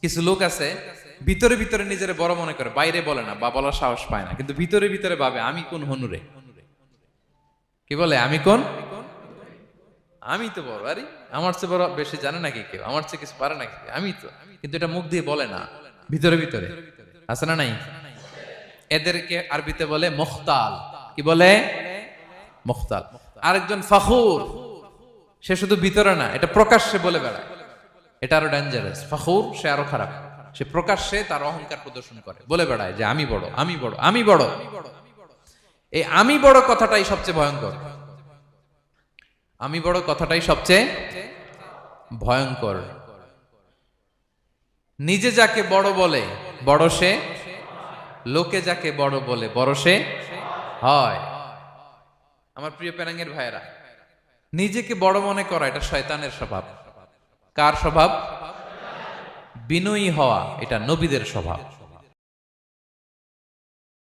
কিছু লোক আছে ভিতরে ভিতরে নিজের বড় মনে করে, বাইরে বলে না বা বলার সাহস পায় না, কিন্তু ভিতরে ভিতরে ভাবে আমি কোন হনুরে। কি বলে আমি কোন, আমি তো বড়, আরে আমার চেয়ে বড় বেশি জানে নাকি কেউ, আমার চেয়ে কিছু পারে নাকি, আমি তো। কিন্তু এটা মুখ দিয়ে বলে না, ভিতরে ভিতরে আছে না নাই। এদেরকে আরবিতে বলে মুখতাল। কি বলে? মুখতাল। আরেকজন ফখুর, সে শুধু ভিতরে না, এটা প্রকাশ্যে বলে বেড়ায়। এটা আরো ডেঞ্জারাস। ফখুর, সে আরো খারাপ। সে প্রকাশ্যে তার অহংকার প্রদর্শন করে, বলে বেড়ায় যে আমি বড়, আমি বড়, আমি বড়। এই আমি বড় কথাটাই সবচেয়ে ভয়ঙ্কর। আমি বড় কথাটাই সবচেয়ে ভয়ঙ্কর। নিজে যাকে বড় বলে বড় সে, লোকে যাকে বড় বলে বড় সে হয়। আমার প্রিয় পেনাঙ্গের ভাইয়েরা, নিজেকে বড় মনে করা এটা শয়তানের স্বভাব। কার স্বভাব? বিনয়ী হওয়া এটা নবীদের স্বভাব।